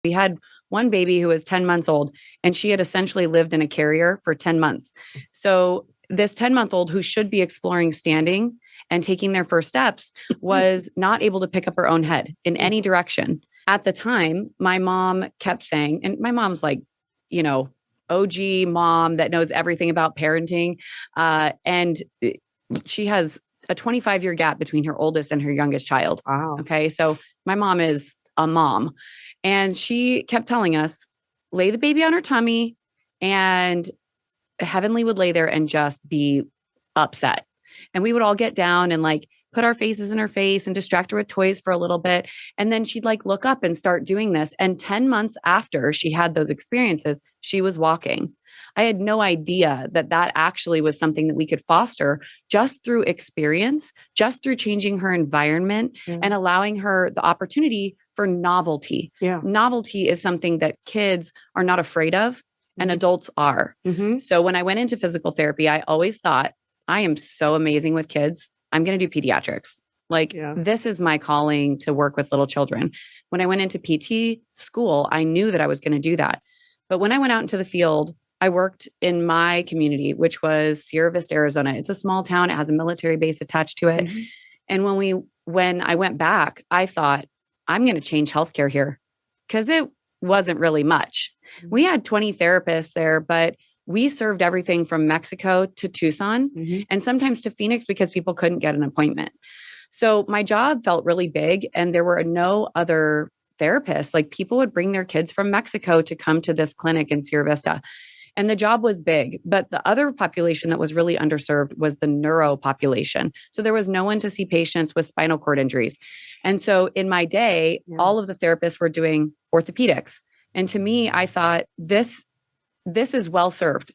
We had one baby who was 10 months old, and she had essentially lived in a carrier for 10 months. So this 10-month-old who should be exploring standing and taking their first steps was not able to pick up her own head in any direction. At the time, my mom kept saying, and my mom's like, OG mom that knows everything about parenting. And she has a 25-year gap between her oldest and her youngest child. Wow. Okay. So my mom is a mom, and she kept telling us, lay the baby on her tummy, and Heavenly would lay there and just be upset. And we would all get down and like put our faces in her face and distract her with toys for a little bit. And then she'd like look up and start doing this. And 10 months after she had those experiences, she was walking. I had no idea that that actually was something that we could foster just through experience, just through changing her environment and allowing her the opportunity for novelty. Yeah. Novelty is something that kids are not afraid of and adults are. So when I went into physical therapy, I always thought, I am so amazing with kids. I'm going to do pediatrics. This is my calling to work with little children. When I went into PT school, I knew that I was going to do that. But when I went out into the field, I worked in my community, which was Sierra Vista, Arizona. It's a small town. It has a military base attached to it. And when I went back, I thought, I'm going to change healthcare here, because it wasn't really much. We had 20 therapists there, but we served everything from Mexico to Tucson and sometimes to Phoenix because people couldn't get an appointment. So my job felt really big, and there were no other therapists. Like, people would bring their kids from Mexico to come to this clinic in Sierra Vista. And the job was big, but the other population that was really underserved was the neuro population. So there was no one to see patients with spinal cord injuries. And so in my day, all of the therapists were doing orthopedics. And to me, I thought, this is well served.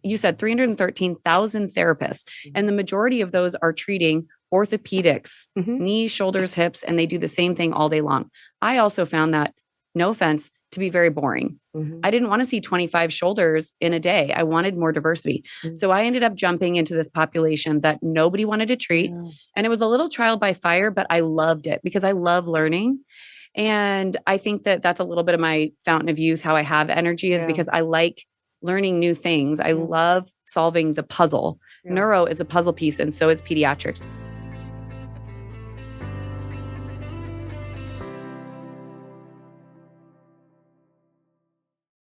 You said 313,000 therapists, and the majority of those are treating orthopedics, knees, shoulders, hips, and they do the same thing all day long. I also found that, no offense, to be very boring. I didn't want to see 25 shoulders in a day. I wanted more diversity. So I ended up jumping into this population that nobody wanted to treat. And it was a little trial by fire, but I loved it because I love learning. And I think that that's a little bit of my fountain of youth, how I have energy, is because I like learning new things. I love solving the puzzle. Neuro is a puzzle piece, and so is pediatrics.